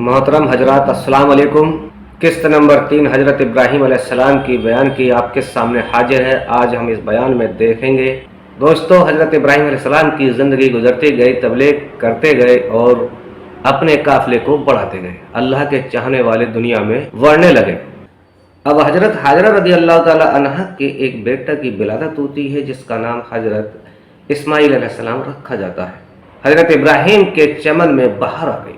मोहतरम हजरात अस्सलाम वालेकुम। किस्त नंबर 3 हजरत इब्राहीम अलैहिस्सलाम की बयान की आपके सामने हाजिर है। आज हम इस बयान में देखेंगे दोस्तों, हजरत इब्राहीम अलैहिस्सलाम की ज़िंदगी गुजरती गई, तबलीग करते गए और अपने काफिले को बढ़ाते गए। अल्लाह के चाहने वाले दुनिया में बढ़ने लगे। अब हजरत हाजरा रदी अल्लाह ताला अन्हा के एक बेटा की विलादत होती है जिसका नाम हजरत इस्माइल अलैहिस्सलाम रखा जाता है। हजरत इब्राहीम के चमन में बहार आ गई।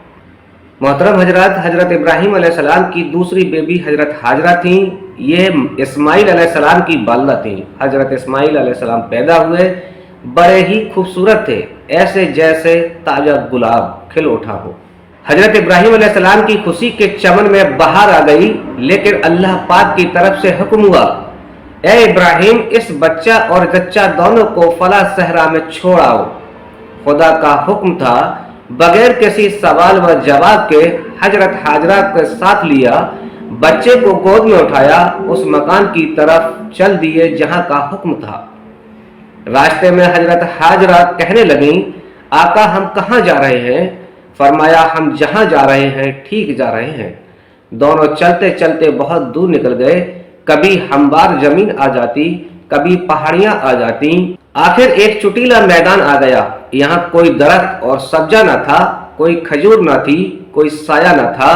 मोहतरम हजरत, हजरत इब्राहीम अलैहिस्सलाम की दूसरी बेबी हजरत हाजरा थी। ये इस्माइल अलैहिस्सलाम की वालिदा थी। हजरत इस्माइल अलैहिस्सलाम पैदा हुए, बड़े ही खूबसूरत थे, ऐसे जैसे ताजा गुलाब खिल उठा हो। हजरत इब्राहीम अलैहिस्सलाम की खुशी के चमन में बहार आ गई, लेकिन अल्लाह पाक की तरफ से हुक्म हुआ, ए इब्राहीम, इस बच्चा और जच्चा दोनों को फला सहरा में छोड़ आओ। खुदा का हुक्म था। बगैर किसी सवाल व जवाब के हजरत हाजरा के साथ लिया, बच्चे को गोद में उठाया, उस मकान की तरफ चल दिए जहां का हुक्म था। रास्ते में हजरत हाजरा कहने लगी, आका हम कहाँ जा रहे हैं? फरमाया, हम जहां जा रहे हैं ठीक जा रहे हैं। दोनों चलते चलते बहुत दूर निकल गए। कभी हमवार जमीन आ जाती, कभी पहाड़ियां आ जाती। आखिर एक चुटीला मैदान आ गया। यहाँ कोई दरख्त और सब्जा न था, कोई खजूर न थी, कोई साया न था।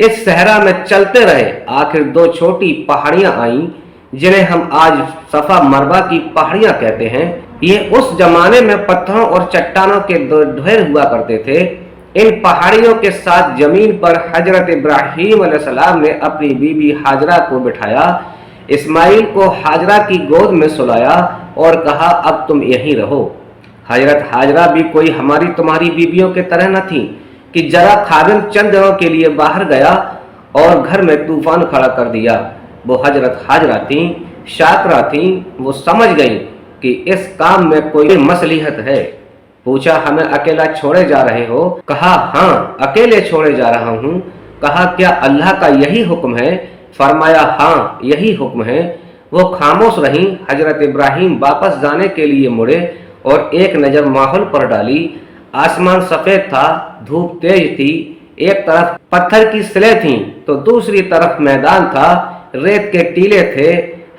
इस सहरा में चलते रहे। आखिर दो छोटी पहाड़ियां आईं, जिन्हें हम आज सफा मरवा की पहाड़ियां कहते हैं। ये उस जमाने में पत्थरों और चट्टानों के ढेर हुआ करते थे। इन पहाड़ियों के साथ जमीन पर हजरत इब्राहीम अलैहिस्सलाम ने अपनी बीबी हाजरा को बिठाया। इस्माइल को हाजरा की गोद में सुलाया और कहा, अब तुम यहीं रहो। हजरत हाजरा भी कोई हमारी तुम्हारी बीबियों के तरह न थी कि जरा खादिम चंद दिनों के लिए बाहर गया और घर में तूफान खड़ा कर दिया। वो हजरत हाजरा थी, शाकरा थी। वो समझ गई कि इस काम में कोई मसलिहत है। पूछा, हमें अकेला छोड़े जा रहे हो? कहा, हाँ, अकेले छोड़े जा रहा हूँ। कहा, क्या अल्लाह का यही हुक्म है? फरमाया, हाँ, यही हुक्म है। वो खामोश रहीं। हजरत इब्राहीम वापस जाने के लिए मुड़े और एक नज़र माहौल पर डाली। आसमान सफ़ेद था, धूप तेज थी। एक तरफ पत्थर की सिलें थीं तो दूसरी तरफ मैदान था। रेत के टीले थे,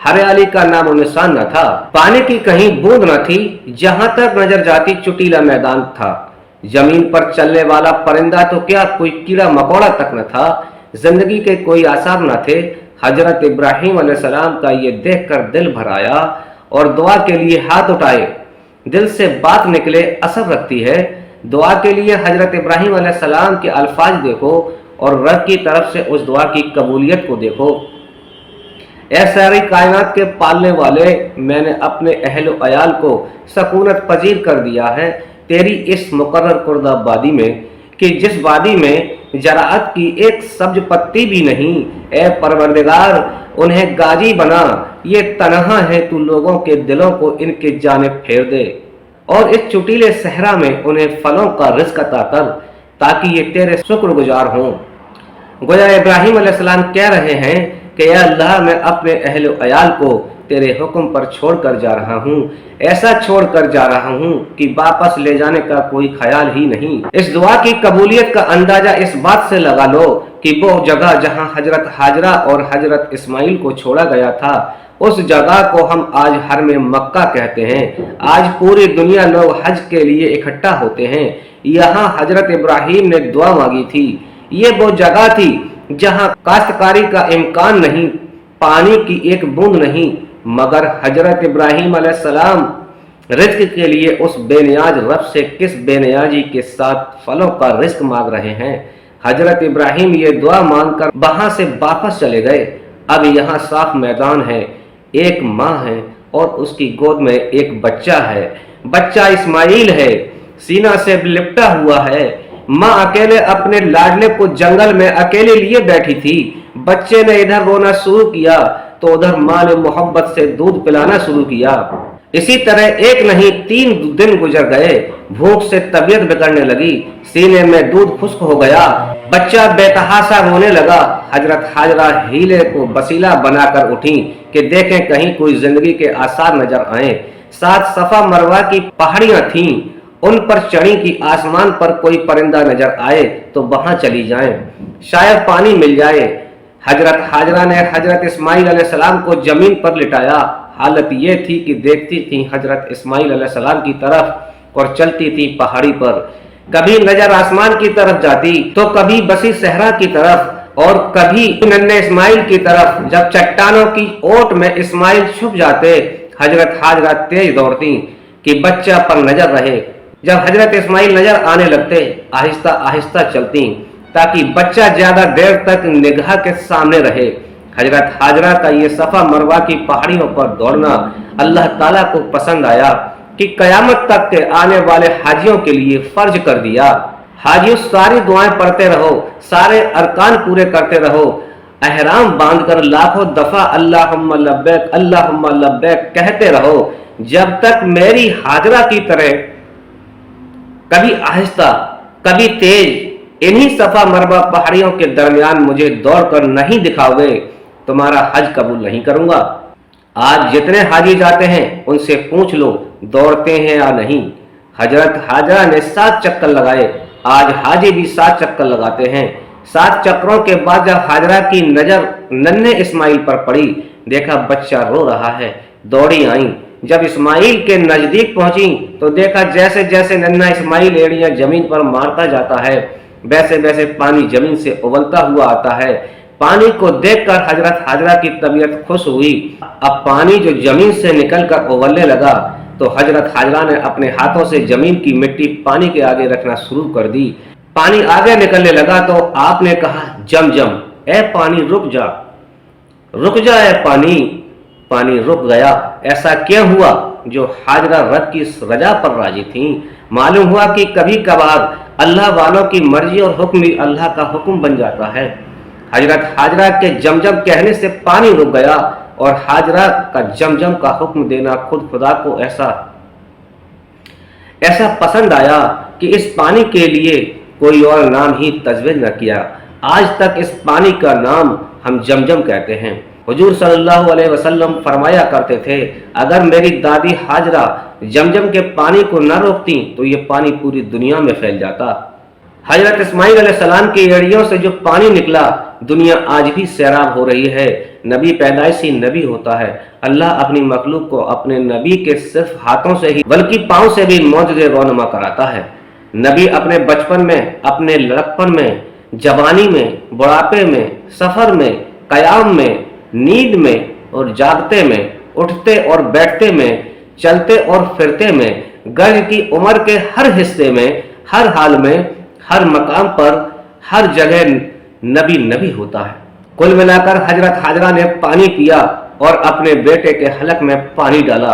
हरियाली का नामो निशान न था। पानी की कहीं बूंद न थी। जहां तक नजर जाती चुटीला मैदान था। जमीन पर चलने वाला परिंदा तो क्या, कोई कीड़ा मकोड़ा तक न था। जिंदगी के कोई आसार न थे। हजरत इब्राहीम अलैहिस्सलाम का ये देखकर दिल भर आया और दुआ के लिए हाथ उठाए। दिल से बात निकले असर रखती है। दुआ के लिए हजरत इब्राहीम अलैहिस्सलाम के अल्फाज देखो और रब की तरफ से उस दुआ की कबूलियत को देखो। ऐ सारी कायनात के पालने वाले, मैंने अपने अहल अयाल को सकूनत पजीर कर दिया है तेरी इस मुकर्रर कुर्दा वादी में, कि जिस वादी में जराअत की एक सब्ज पत्ती भी नहीं। ए परवरदिगार, उन्हें गाजी बना। ये तनहा है, तू लोगों के दिलों को इनके जानिब फेर दे और इस चुटीले सहरा में उन्हें फलों का रिज़्क़ अता कर, ताकि ये तेरे शुक्रगुजार हों। गोया इब्राहीम अलैहिस्सलाम कह रहे हैं कि या अल्लाह, मैं अपने अहल अयाल को तेरे हुक्म पर छोड़कर जा रहा हूँ। ऐसा छोड़कर जा रहा हूँ कि वापस ले जाने का कोई ख्याल ही नहीं। इस दुआ की कबूलियत का अंदाजा इस बात से लगा लो कि वो जगह जहाँ हजरत हाजरा और हजरत इस्माइल को छोड़ा गया था, उस जगह को हम आज हरम मक्का कहते हैं। आज पूरी दुनिया लोग हज के लिए इकट्ठा होते हैं। यहाँ हजरत इब्राहीम ने दुआ मांगी थी। ये वो जगह थी जहाँ काश्तकारी का इम्कान नहीं, पानी की एक बूंद नहीं, मगर हजरत इब्राहीम अलैहिस्सलाम रिज़्क़ के लिए उस बेनियाज रब से किस बेनियाजी के साथ फलों का रिज़्क़ मांग रहे हैं। हजरत इब्राहीम ये दुआ मांगकर वहां से वापस चले गए। अब यहाँ साफ मैदान है, एक माँ है और उसकी गोद में एक बच्चा है। बच्चा इस्माइल है, सीना से लिपटा हुआ है। माँ अकेले अपने लाडले को जंगल में अकेले लिए बैठी थी। बच्चे ने इधर रोना शुरू किया तो उधर माँ ने मोहब्बत से दूध पिलाना शुरू किया। इसी तरह एक नहीं 3 दिन गुजर गए। भूख से तबीयत बिगड़ने लगी, सीने में दूध खुश्क हो गया। बच्चा बेतहासा रोने लगा। हजरत हाजरा हीले को वसीला बनाकर उठी कि देखें कहीं कोई जिंदगी के आसार नजर आए। साथ सफा मरवा की पहाड़ियां थीं उन पर चढ़ी कि आसमान पर कोई परिंदा नजर आए तो वहां चली जाएं, शायद पानी मिल जाए। हजरत हाजरा ने हजरत इस्माइल अलैहिस्सलाम को जमीन पर लिटाया। हालत ये थी कि देखती थी हजरत इस्माइल अलैहिस्सलाम की तरफ और चलती थी पहाड़ी पर। कभी नजर आसमान की तरफ जाती तो कभी बसी सहरा की तरफ और कभी नन्हे इस्माइल की तरफ। जब चट्टानों की ओट में इस्माइल छुप जाते, हजरत हाजरा तेज दौड़ती कि बच्चा पर नजर रहे। जब हजरत इस्माइल नजर आने लगते, आहिस्ता आहिस्ता चलती ताकि बच्चा ज्यादा देर तक निगाह के सामने रहे। हजरत हाजरा का ये सफा मरवा की पहाड़ियों पर दौड़ना अल्लाह ताला को पसंद आया कि कयामत तक के आने वाले हाजियों के लिए फर्ज कर दिया। हाजियों, सारी दुआएं पढ़ते रहो, सारे अरकान पूरे करते रहो, अहराम बांधकर लाखों दफा अल्लाहुम्मा लब्बैक कहते रहो, जब तक मेरी हाजरा की तरह कभी आहिस्ता कभी तेज इन्हीं सफा मरवा पहाड़ियों के दरमियान मुझे दौड़कर नहीं दिखाओगे, तुम्हारा हज कबूल नहीं करूंगा। आज जितने हाजी जाते हैं उनसे पूछ लो दौड़ते हैं या नहीं। हजरत हाजरा ने 7 चक्कर लगाए। आज हाजी भी 7 चक्कर लगाते हैं। 7 चक्करों के बाद जब हाजरा की नजर नन्हे इस्माइल पर पड़ी, देखा बच्चा रो रहा है। दौड़ी आई। जब इस्माइल के नजदीक पहुंची तो देखा जैसे जैसे नन्हा इस्माइल एड़ियां जमीन पर मारता जाता है, वैसे वैसे पानी जमीन से उबलता हुआ आता है। पानी को देखकर हजरत हाजरा की तबीयत खुश हुई। अब पानी जो जमीन से निकलकर उबलने लगा तो हजरत हाजरा ने अपने हाथों से जमीन की मिट्टी पानी के आगे रखना शुरू कर दी। पानी आगे निकलने लगा तो आपने कहा, जमजम, ए पानी रुक जा, रुक जा ए पानी। पानी रुक गया। ऐसा क्यों हुआ? जो हाजरा रब की रजा पर राजी थी। मालूम हुआ कि कभी कभार अल्लाह वालों की मर्जी और हुक्म भी अल्लाह का हुक्म बन जाता है। हजरत हाजरा के जमजम कहने से पानी रुक गया और हाजरा का जमजम का हुक्म देना खुद खुदा को ऐसा पसंद आया कि इस पानी के लिए कोई और नाम ही तजवीज़ न किया। आज तक इस पानी का नाम हम जमजम कहते हैं। हुजूर सल्लल्लाहु अलैहि वसल्लम फरमाया करते थे, अगर मेरी दादी हाजरा जमजम के पानी को न रोकती तो ये पानी पूरी दुनिया में फैल जाता। हजरत इस्माइल अलैहिस्सलाम की एड़ियों से जो पानी निकला, दुनिया आज भी सैराब हो रही है। नबी पैदाइशी नबी होता है। अल्लाह अपनी मखलूक को अपने नबी के सिर्फ हाथों से ही बल्कि पाँव से भी मौजज़े रोनमा कराता है। नबी अपने बचपन में, अपने लड़कपन में, जवानी में, बुढ़ापे में, सफर में, कयाम में, नींद में और जागते में, उठते और बैठते में, चलते और फिरते में, गर्ज की उम्र के हर हिस्से में, हर हाल में, हर मकाम पर, हर जगह नबी नबी होता है। कुल मिलाकर हजरत हाजरा ने पानी पिया और अपने बेटे के हलक में पानी डाला।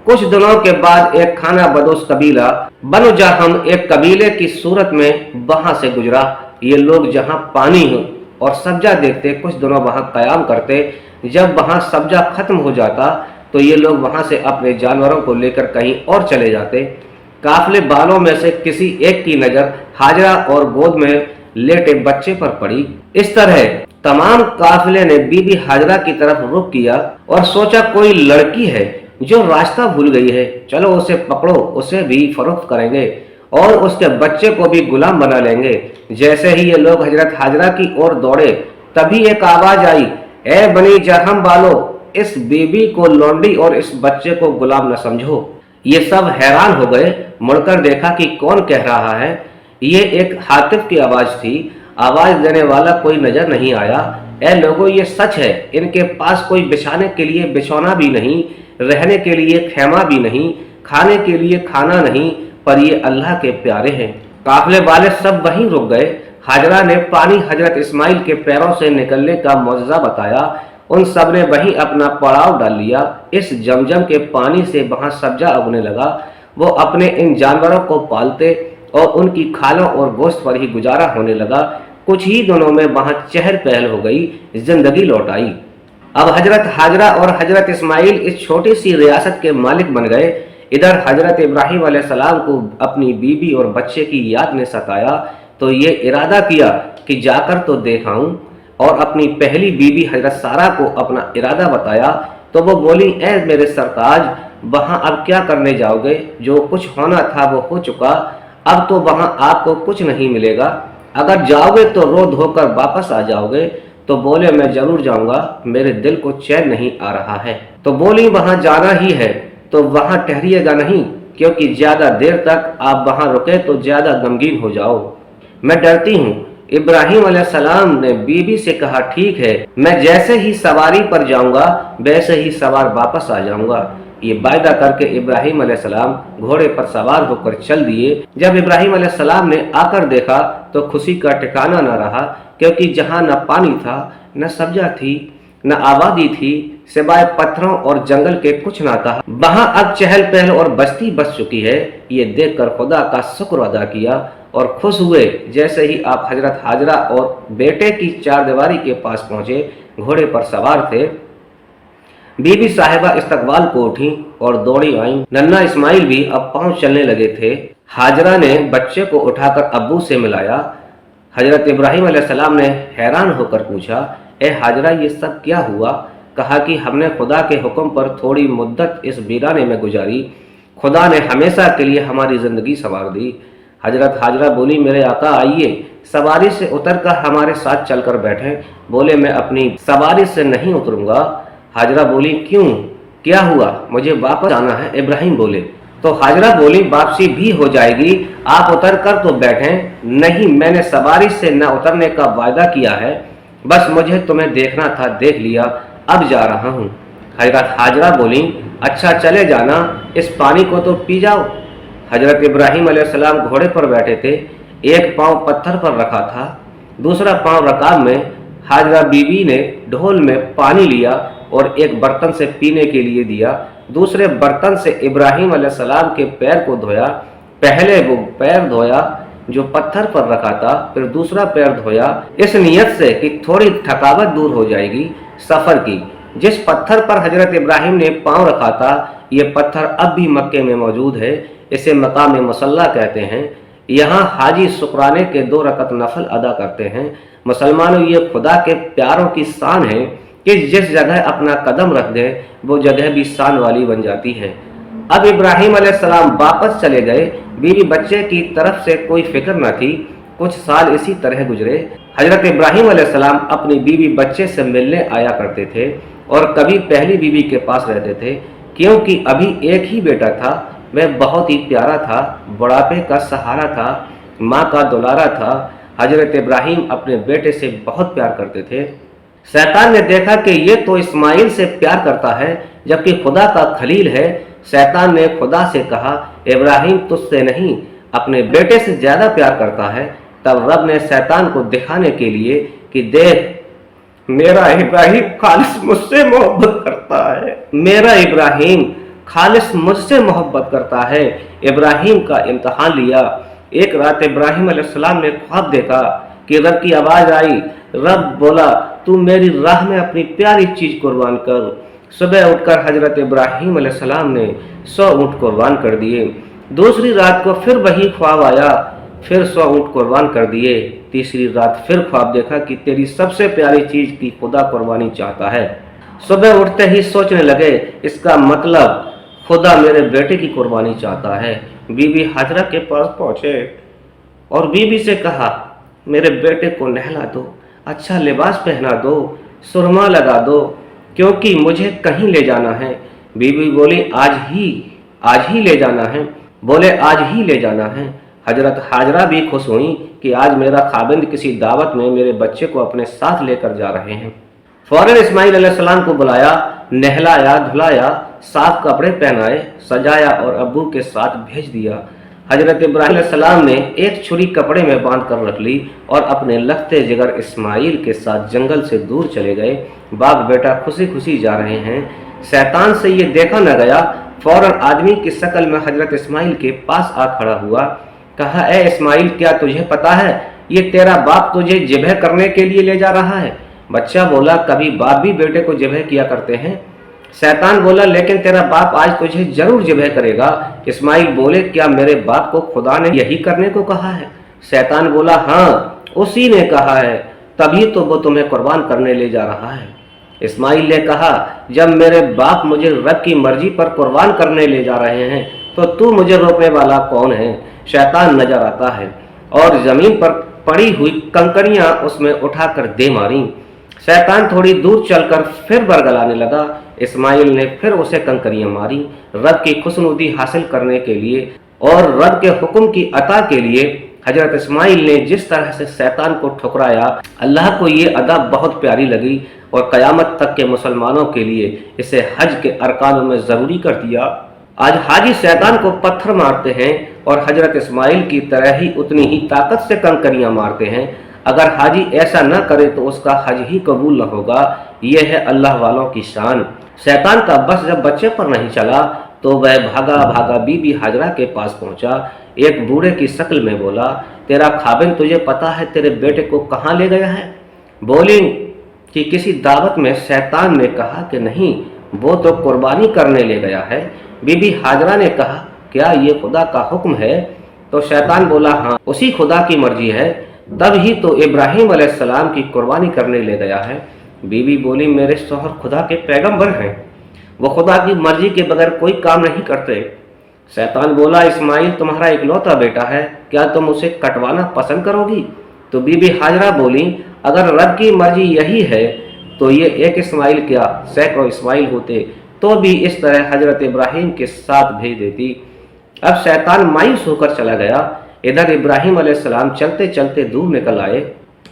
कुछ दिनों के बाद एक खाना बदोश कबीला बनु जहम एक कबीले की सूरत में वहां से गुजरा। ये लोग जहां पानी और सब्जा देखते, कुछ दिनों वहां कयाम करते। जब वहां सब्जा खत्म हो जाता तो ये लोग वहां से अपने जानवरों को लेकर कहीं और चले जाते। काफिले वालों में से किसी एक की नजर हाजरा और गोद में लेटे बच्चे पर पड़ी। इस तरह तमाम काफिले ने बीबी हाजरा की तरफ रुख किया और सोचा कोई लड़की है जो रास्ता भूल गई है, चलो उसे पकड़ो, उसे भी फरोख्त करेंगे और उसके बच्चे को भी गुलाम बना लेंगे। जैसे ही ये लोग हजरत हाजरा की ओर दौड़े, तभी एक आवाज आई, ए बनी जहम वालों, इस बीबी को लौंडी और इस बच्चे को गुलाम न समझो। ये सब हैरान हो गए। मुड़कर देखा कि कौन कह रहा है। ये एक हातिफ की आवाज थी। आवाज देने वाला कोई नजर नहीं आया। ए लोगों, ये सच है, इनके पास कोई बिछाने के लिए बिछौना भी नहीं, रहने के लिए खैमा भी नहीं, खाने के लिए खाना नहीं, पर ये अल्लाह के प्यारे हैं। काफिले वाले सब वहीं रुक गए। हाजरा ने पानी हजरत इस्माइल के पैरों से निकलने का मौजज़ा बताया। उन सब ने वहीं अपना पड़ाव डाल लिया। इस जमजम के पानी से वहां सब्जा उगने लगा। वो अपने इन जानवरों को पालते और उनकी खालों और गोश्त पर ही गुजारा होने लगा। कुछ ही दिनों में वहां चहल पहल हो गई, जिंदगी लौट आई। अब हजरत हाजरा और हजरत इस्माइल इस छोटी सी रियासत के मालिक बन गए। इधर हजरत इब्राहिम अलैहिस्सलाम को अपनी बीबी और बच्चे की याद ने सताया तो ये इरादा किया कि जाकर तो देखाऊं, और अपनी पहली बीबी हजरत सारा को अपना इरादा बताया तो वो बोली, ए मेरे सरताज, वहाँ अब क्या करने जाओगे? जो कुछ होना था वो हो चुका, अब तो वहाँ आपको कुछ नहीं मिलेगा। अगर जाओगे तो रो धोकर वापस आ जाओगे। तो बोले मैं जरूर जाऊंगा, मेरे दिल को चैन नहीं आ रहा है। तो बोली वहाँ जाना ही है तो वहाँ ठहरिएगा नहीं, क्योंकि ज्यादा देर तक आप वहाँ रुके तो ज्यादा गमगीन हो जाओ। मैं डरती हूँ। इब्राहिम अलैहिस्सलाम ने बीबी से कहा ठीक है, मैं जैसे ही सवारी पर जाऊंगा वैसे ही सवार वापस आ जाऊंगा। ये वायदा करके इब्राहिम अलैहिस्सलाम घोड़े पर सवार होकर चल दिए। जब इब्राहिम अलैहिस्सलाम ने आकर देखा तो खुशी का ठिकाना न रहा, क्योंकि जहाँ न पानी था, न सब्जा थी, न आबादी थी, सिवाय पत्थरों और जंगल के कुछ ना था। वहां अब चहल पहल और बस्ती बस चुकी है। ये देखकर खुदा का शुक्र अदा किया और खुश हुए। जैसे ही आप हजरत हाजरा और बेटे की चारदीवारी के पास पहुंचे, घोड़े पर सवार थे, बीबी साहिबा इस्तकबाल को उठी और दौड़ी आई। नन्ना इस्माइल भी अब पांव चलने लगे थे। हाजरा ने बच्चे को उठाकर अब्बू से मिलाया। हजरत इब्राहिम अलैहिस्सलाम ने हैरान होकर पूछा, ए हाजरा ये सब क्या हुआ? कहा कि हमने खुदा के हुक्म पर थोड़ी मुद्दत इस वीराने में गुजारी, खुदा ने हमेशा के लिए हमारी जिंदगी संवार दी। हजरत हाजरा बोली, मेरे आका आइए, सवारी से उतरकर हमारे साथ चलकर बैठे। बोले मैं अपनी सवारी से नहीं उतरूंगा। हाजरा बोली, क्यों, क्या हुआ? मुझे वापस आना है। इब्राहिम बोले। तो हाजरा बोली, वापसी भी हो जाएगी, आप उतर कर तो बैठें। नहीं, मैंने सवारी से न उतरने का वायदा किया है, बस मुझे तुम्हें देखना था, देख लिया, अब जा रहा हूँ। हजरत हाजरा बोली, अच्छा चले जाना, इस पानी को तो पी जाओ। हजरत इब्राहिम अलैहिस्सलाम घोड़े पर बैठे थे। एक पांव पत्थर पर रखा था, दूसरा पांव रकाब में। हाजरा बीबी ने ढोल में पानी लिया और एक बर्तन से पीने के लिए दिया। दूसरे बर्तन से इब्राहिम अलैहिस्सलाम के पैर को धोया। पहले वो पैर धोया जो पत्थर पर रखा था, फिर दूसरा पैर धोया, इस नियत से कि थोड़ी थकावट दूर हो जाएगी सफर की। जिस पत्थर पर हजरत इब्राहिम ने पांव रखा था, ये पत्थर अब भी मक्के में मौजूद है। इसे मकाम मुसल्ला कहते हैं। यहाँ हाजी शुक्राने के 2 रकत नफल अदा करते हैं। मुसलमानों, ये खुदा के प्यारों की शान है कि जिस जगह अपना कदम रख दे वो जगह भी शान वाली बन जाती है। अब इब्राहिम अलैहिस्सलाम वापस चले गए। बीवी बच्चे की तरफ से कोई फिक्र न थी। कुछ साल इसी तरह गुजरे। हजरत इब्राहिम अलैहिस्सलाम अपनी बीवी बच्चे से मिलने आया करते थे और कभी पहली बीवी के पास रहते थे, क्योंकि अभी एक ही बेटा था। वह बहुत ही प्यारा था, बुढ़ापे का सहारा था, माँ का दुलारा था। हजरत इब्राहिम अपने बेटे से बहुत प्यार करते थे। शैतान ने देखा कि ये तो इस्माइल से प्यार करता है, जबकि खुदा का खलील है। शैतान ने खुदा से कहा, इब्राहिम तुझसे नहीं, अपने बेटे से ज्यादा प्यार करता है। तब रब ने शैतान को दिखाने के लिए कि देख, मेरा इब्राहिम खालिस मुझसे मोहब्बत करता है, मेरा इब्राहिम खालिस मुझसे मोहब्बत करता है। इब्राहिम का इम्तहान लिया। एक रात इब्राहिम अलैहिस्सलाम ने ख्वाब देखा कि रब की आवाज आई। रब बोला, तू मेरी राह में अपनी प्यारी चीज कुर्बान कर। सुबह उठकर हजरत इब्राहिम अलैहिस्सलाम ने 100 ऊँट कुर्बान कर दिए। दूसरी रात को फिर वही ख्वाब आया, फिर 100 ऊँट कुर्बान कर दिए। तीसरी रात फिर ख्वाब देखा कि तेरी सबसे प्यारी चीज की खुदा कुर्बानी चाहता है। सुबह उठते ही सोचने लगे, इसका मतलब खुदा मेरे बेटे की कुर्बानी चाहता है। बीबी हाजरा के पास पहुंचे और बीबी से कहा, मेरे बेटे को नहला दो, अच्छा लिबास पहना दो, सुरमा लगा दो, क्योंकि मुझे कहीं ले जाना है। बीबी बोली, आज ही ले जाना है। बोले, आज ही ले जाना है। हजरत हाजरा भी खुश हुई कि आज मेरा खाबिंद किसी दावत में मेरे बच्चे को अपने साथ लेकर जा रहे हैं। फौरन इस्माइल अलैहिस्सलाम को बुलाया, नहलाया, धुलाया, साफ कपड़े पहनाए, सजाया और अब्बू के साथ भेज दिया। हजरत इब्राहिम अलैहिस्सलाम ने एक छुरी कपड़े में बांध कर रख ली और अपने लखते जिगर इस्माइल के साथ जंगल से दूर चले गए। बाप बेटा खुशी खुशी जा रहे हैं। शैतान से ये देखा न गया। फौरन आदमी की शक्ल में हजरत इस्माइल के पास आ खड़ा हुआ। कहा, ए इस्माइल, क्या तुझे पता है ये तेरा बाप तुझे ज़िबह करने के लिए ले जा रहा है? बच्चा बोला, कभी बाप भी बेटे को ज़िबह किया करते हैं। शैतान बोला, लेकिन तेरा बाप आज तुझे जरूर ज़िबह करेगा। इस्माइल बोले, क्या मेरे बाप को खुदा ने यही करने को कहा है? शैतान बोला, हाँ, उसी ने कहा है, तभी तो वो तुम्हें कुर्बान करने ले जा रहा है। इस्माइल ने कहा, जब मेरे बाप मुझे रब की मर्जी पर कुर्बान करने ले जा रहे हैं तो तू मुझे रोकने वाला कौन है? शैतान नजर आता है और जमीन पर पड़ी हुई कंकड़ियां उसमें उठाकर दे मारी। शैतान थोड़ी दूर चलकर फिर बरगलाने लगा। इस्माइल ने फिर उसे कंकड़ियां मारी। रब की खुशनुदी हासिल करने के लिए और रब के हुक्म की अता के लिए हजरत इस्माइल ने जिस तरह से शैतान को ठुकराया, अल्लाह को ये अदा बहुत प्यारी लगी और क़यामत तक के मुसलमानों के लिए इसे हज के अरकानों में ज़रूरी कर दिया। आज हाजी शैतान को पत्थर मारते हैं और हजरत इस्माइल की तरह ही उतनी ही ताकत से कंकरियां मारते हैं। अगर हाजी ऐसा न करे तो उसका हज ही कबूल न होगा। यह है अल्लाह वालों की शान। शैतान का बस जब बच्चे पर नहीं चला तो वह भागा भागा बीबी हाजरा के पास पहुंचा। एक बूढ़े की शक्ल में बोला, तेरा खाबिन तुझे पता है तेरे बेटे को कहाँ ले गया है? बोली कि किसी दावत में। शैतान ने कहा कि नहीं, वो तो कुर्बानी करने ले गया है। बीबी हाजरा ने कहा, क्या ये खुदा का हुक्म है? तो शैतान बोला, हाँ, उसी खुदा की मर्जी है। तब ही तो इब्राहिम अलैहिस्सलाम की कुर्बानी करने ले गया है। बीबी बोली, मेरे शौहर खुदा के पैगंबर हैं, वो खुदा की मर्जी के बगैर कोई काम नहीं करते। शैतान बोला, इस्माइल तुम्हारा इकलौता बेटा है, क्या तुम उसे कटवाना पसंद करोगी? तो बीबी हाजरा बोली, अगर रब की मर्जी यही है तो ये एक इस्माइल क्या सैकड़ों इस्माइल होते तो भी इस तरह हजरत इब्राहिम के साथ भेज देती। अब शैतान मायूस होकर चला गया। इधर इब्राहिम अलैहिस्सलाम चलते चलते दूर निकल आए।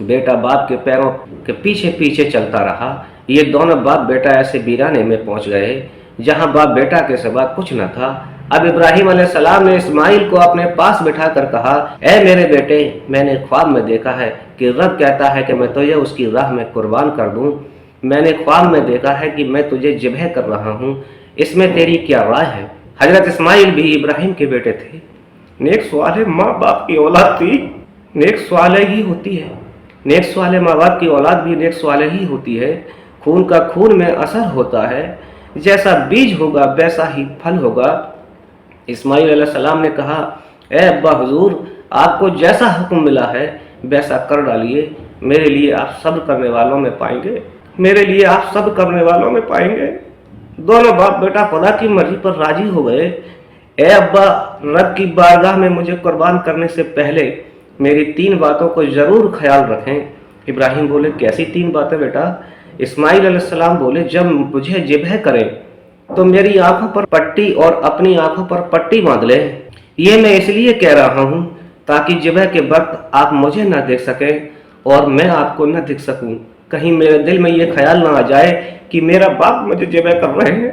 बेटा बाप के पैरों के पीछे पीछे चलता रहा। ये दोनों बाप बेटा ऐसे वीराने में पहुंच गए जहां बाप बेटा के सिवा कुछ न था। अब इब्राहिम अलैहिस्सलाम ने इस्माइल को अपने पास बिठाकर कहा, ऐ मेरे बेटे, मैंने ख्वाब में देखा है कि रब कहता है कि मैं तुझे उसकी राह में कुर्बान कर दूं। मैंने ख्वाब में देखा है कि मैं तुझे ज़िब्ह कर रहा हूं, इसमें तेरी क्या राय है? हजरत इस्माइल भी इब्राहिम के बेटे थे। नेक सवाल माँ बाप की औलाद थी, नेक सवाल ही होती है। नेक सवाल माँ बाप की औलाद भी नेक सवाल ही होती है। खून का खून में असर होता है, जैसा बीज होगा वैसा ही फल होगा। इस्माइल अलैहिस्सलाम ने कहा, ए अब्बा हुजूर, आपको जैसा हुक्म मिला है वैसा कर डालिए। मेरे लिए आप सब्र करने वालों में पाएंगे, मेरे लिए आप सब्र करने वालों में पाएंगे। दोनों बाप बेटा खुदा की मर्जी पर राजी हो गए। ए अब्बा, रब की बारगाह में मुझे कुर्बान करने से पहले मेरी 3 बातों को जरूर ख्याल रखें। इब्राहिम बोले, कैसी 3 बातें बेटा? इस्माइल अलैहिस्सलाम बोले, जब मुझे ज़िब्ह करें तो मेरी आंखों पर पट्टी और अपनी आंखों पर पट्टी बांध ले। ये मैं इसलिए कह रहा हूँ ताकि ज़िब्ह के वक्त आप मुझे न देख सकें और मैं आपको न दिख सकूं। कहीं मेरे दिल में ये ख्याल ना आ जाए कि मेरा बाप मुझे ज़िब्ह कर रहे हैं।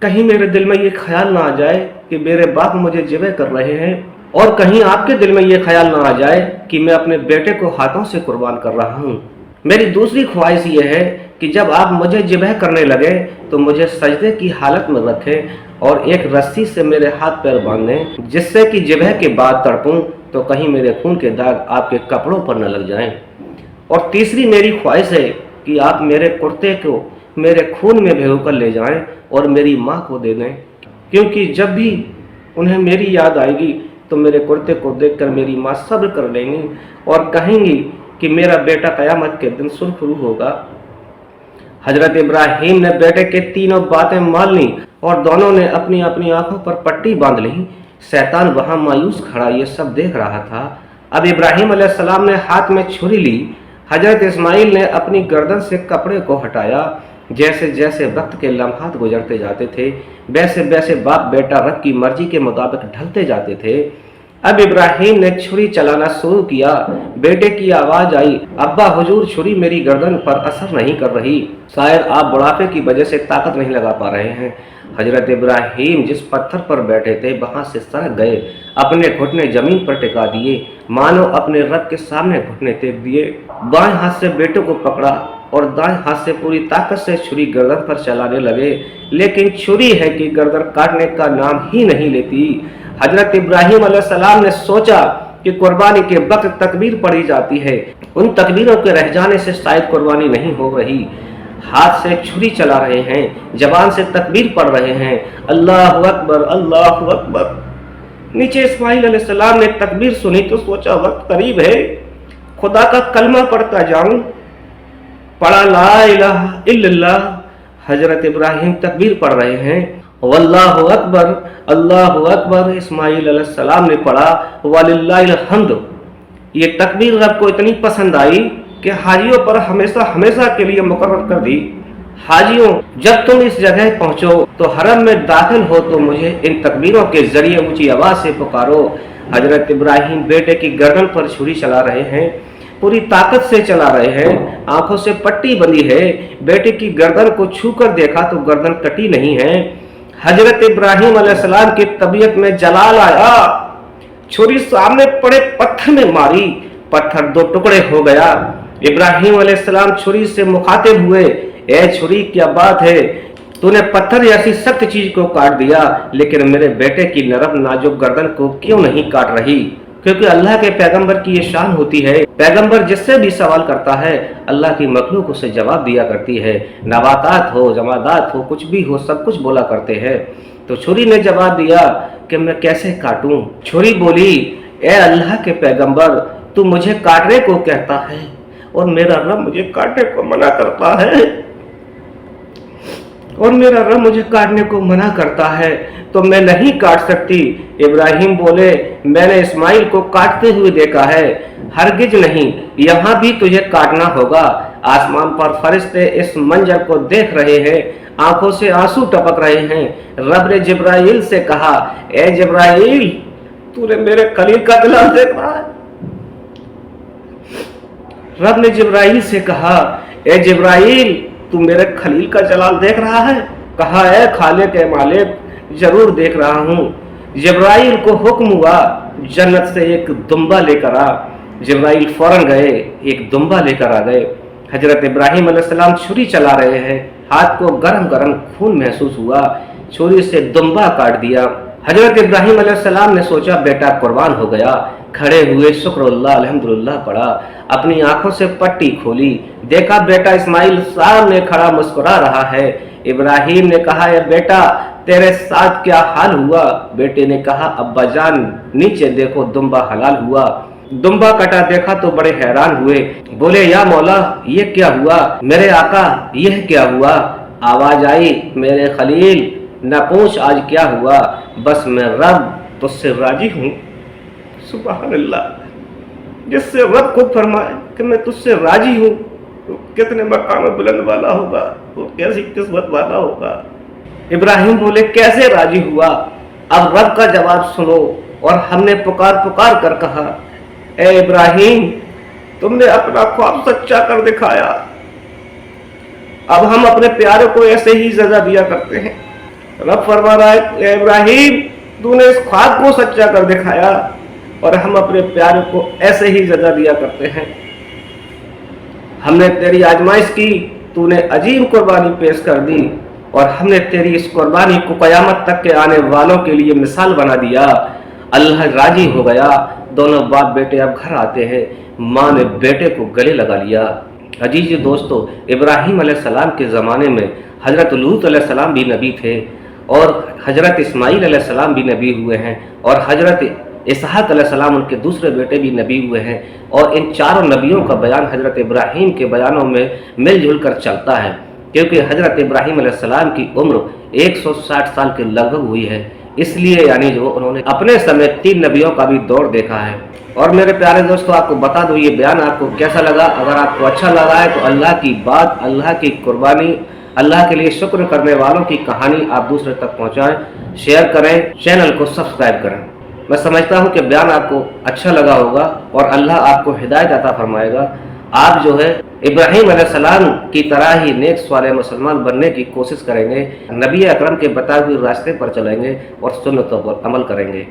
कहीं मेरे दिल में ये ख्याल ना आ जाए कि मेरे बाप मुझे ज़िब्ह कर रहे हैं, और कहीं आपके दिल में ये ख्याल ना आ जाए कि मैं अपने बेटे को हाथों से कुर्बान कर रहा हूँ। मेरी दूसरी ख्वाहिश ये है कि जब आप मुझे ज़िब्ह करने लगे तो मुझे सजदे की हालत में रखें और एक रस्सी से मेरे हाथ पैर बांध दें, जिससे कि ज़िब्ह के बाद तड़पूं तो कहीं मेरे खून के दाग आपके कपड़ों पर न लग जाएं। और तीसरी मेरी ख्वाहिश है कि आप मेरे कुर्ते को मेरे खून में भिगोकर ले जाएं और मेरी माँ को दे दें, क्योंकि जब भी उन्हें मेरी याद आएगी तो मेरे कुर्ते को देखकर मेरी माँ सब्र कर लेंगी और कहेंगी कि मेरा बेटा क़यामत के दिन सुरखरू होगा। हजरत इब्राहिम ने बेटे के 3 बातें मान ली और दोनों ने अपनी अपनी आंखों पर पट्टी बांध ली। शैतान वहां मायूस खड़ा ये सब देख रहा था। अब इब्राहिम अलैहिस्सलाम ने हाथ में छुरी ली। हजरत इस्माइल ने अपनी गर्दन से कपड़े को हटाया। जैसे जैसे वक्त के लम्हात गुजरते जाते थे वैसे वैसे बाप बेटा रब की मर्जी के मुताबिक ढलते जाते थे। अब इब्राहिम ने छुरी चलाना शुरू किया। बेटे की आवाज आई, अब्बा हुजूर, छुरी मेरी गर्दन पर असर नहीं कर रही, शायद आप बुढ़ापे की वजह से ताकत नहीं लगा पा रहे हैं। हजरत इब्राहिम जिस पत्थर पर बैठे थे वहां से सरक गए, अपने घुटने जमीन पर टिका दिए, मानो अपने रब के सामने घुटने टेक दिए। बाएं हाथ से बेटे को पकड़ा और दाएं हाथ से पूरी ताकत से छुरी गर्दन पर चलाने लगे, लेकिन छुरी है कि गर्दन काटने का नाम ही नहीं लेती। हजरत इब्राहिम अलैहिस्सलाम ने सोचा कि कुर्बानी के वक्त तकबीर पढ़ी जाती है, उन तकबीरों के रह जाने से शायद कुर्बानी नहीं हो रही। हाथ से छुरी चला रहे हैं, जबान से तकबीर पढ़ रहे हैं, अल्लाहु अकबर अल्लाहु अकबर। नीचे इस्माइल अलैहिस्सलाम ने तकबीर सुनी तो सोचा वक्त करीब है, खुदा का कलमा पढ़ता जाऊं। पढ़ा ला इलाहा इल्लल्लाह हजरत इब्राहिम तकबीर पढ़ रहे हैं, वल्लाहु अकबर इस्माइल अलैहिस्सलाम ने पढ़ा, वलिल्लाहिल हम्द। ये तकबीर रब को इतनी पसंद आई कि हाजियों पर हमेशा हमेशा के लिए मुकर्रर कर दी। हाजियों, जब तुम इस जगह पहुंचो तो हरम में दाखिल हो तो मुझे इन तकबीरों के जरिए ऊंची आवाज से पुकारो। हजरत इब्राहिम बेटे की गर्दन पर छुरी चला रहे हैं, पूरी ताकत से चला रहे हैं, आंखों से पट्टी बंधी है। बेटे की गर्दन को छूकर देखा तो गर्दन कटी नहीं है। हजरत इब्राहिम अलैहिस्सलाम की तबीयत में जलाल आया, छुरी सामने पड़े पत्थर में मारी, पत्थर दो टुकड़े हो गया। इब्राहिम अलैहिस्सलाम छुरी से मुखातिब हुए, ए छुरी क्या बात है, तूने पत्थर ऐसी सख्त चीज को काट दिया, लेकिन मेरे बेटे की नरम नाजुक गर्दन को क्यों नहीं काट रही? क्योंकि अल्लाह के पैगंबर की ये शान होती है, पैगंबर जिससे भी सवाल करता है अल्लाह की मखलूक उसे जवाब दिया करती है। नबातात हो, जमादात हो, कुछ भी हो, सब कुछ बोला करते हैं। तो छुरी ने जवाब दिया कि मैं कैसे काटूं? छुरी बोली, ए अल्लाह के पैगंबर, तू मुझे काटने को कहता है और मेरा रब मुझे काटने को मना करता है, और मेरा रब मुझे काटने को मना करता है, तो मैं नहीं काट सकती। इब्राहिम बोले, मैंने इस्माइल को काटते हुए देखा है, हरगिज नहीं, यहाँ भी तुझे काटना होगा। आसमान पर फरिश्ते इस मंजर को देख रहे हैं, आंखों से आंसू टपक रहे हैं। रब ने जिब्राइल से कहा, ए जिब्राइल, तूने मेरे खलील का जलाल देख रहा है? रब ने जिब्राइल से कहा, ए जिब्राइल, तू मेरे खलील का जलाल देख रहा है? कहा, ए खालिक ए मालिक, जरूर देख रहा हूँ। जिब्राइल को हुक्म हुआ, जन्नत से एक दुम्बा लेकर आ। जिब्राइल फौरन गए, एक दुम्बा लेकर आ गए। हजरत इब्राहिम अलैहिस्सलाम छुरी चला रहे हैं, हाथ को गरम गरम खून महसूस हुआ, छुरी से दुम्बा काट दिया। हजरत इब्राहिम अलैहिस्सलाम ने सोचा बेटा कुर्बान हो गया। खड़े हुए शुक्रुल्लाह अल्हम्दुलिल्लाह पढ़ा, अपनी आंखों से पट्टी खोली, देखा बेटा इस्माइल सामने खड़ा मुस्कुरा रहा है। इब्राहिम ने कहा, ए बेटा, तेरे साथ क्या हाल हुआ? बेटे ने कहा, अब्बा जान, नीचे देखो, दुम्बा हलाल हुआ। दुम्बा कटा देखा तो बड़े हैरान हुए, बोले, या मौला, ये क्या हुआ? मेरे आका, यह क्या हुआ? आवाज आई, मेरे खलील, न पूछ आज क्या हुआ, बस मैं रब तुझसे राजी हूँ। सुभान अल्लाह, जिससे रब खुद फरमाए कि मैं तुझसे राजी हूँ, तो कितने मकाम बुलंद वाला होगा, वो कैसी किस्मत वाला होगा। इब्राहिम बोले, कैसे राजी हुआ? अब रब का जवाब सुनो। और हमने पुकार पुकार कर कहा, ए इब्राहिम, तुमने अपना ख्वाब सच्चा कर दिखाया, अब हम अपने प्यारे को ऐसे ही सजा दिया करते हैं। रब फरमा रहा है, ए इब्राहिम, तूने इस ख्वाब को सच्चा कर दिखाया और हम अपने प्यारे को ऐसे ही सजा दिया करते हैं। हमने तेरी आजमाइश की, तूने अजीम कुर्बानी पेश कर दी, और हमने तेरी इस कुर्बानी को कयामत तक के आने वालों के लिए मिसाल बना दिया। अल्लाह राजी हो गया। दोनों बाप बेटे अब घर आते हैं। माँ ने बेटे को गले लगा लिया। अजीज दोस्तों, इब्राहिम अलैहिस्सलाम के ज़माने में हज़रत लूत अलैहिस्सलाम भी नबी थे, और हज़रत इस्माइल अलैहिस्सलाम भी नबी हुए हैं, और हज़रत इसहाक अलैहिस्सलाम उनके दूसरे बेटे भी नबी हुए हैं। और इन चारों नबियों का बयान हज़रत इब्राहिम के बयानों में मिलजुल कर चलता है, क्योंकि हज़रत इब्राहिम अलैहिस्सलाम की उम्र 160 साल के लगभग हुई है। इसलिए यानी जो उन्होंने अपने समय 3 नबियों का भी दौर देखा है। और मेरे प्यारे दोस्तों, आपको बता दूं, ये बयान आपको कैसा लगा? अगर आपको अच्छा लगा है तो अल्लाह की बात, अल्लाह की कुर्बानी, अल्लाह के लिए शुक्र करने वालों की कहानी आप दूसरे तक पहुंचाएं, शेयर करें, चैनल को सब्सक्राइब करें। मैं समझता हूं कि बयान आपको अच्छा लगा होगा और अल्लाह आपको हिदायत अता फरमाएगा। आप जो है इब्राहिम अलैहिस्सलाम की तरह ही नेक स्वाले मुसलमान बनने की कोशिश करेंगे, नबी अकरम के बताए हुए रास्ते पर चलेंगे और सुन्नतों पर अमल करेंगे।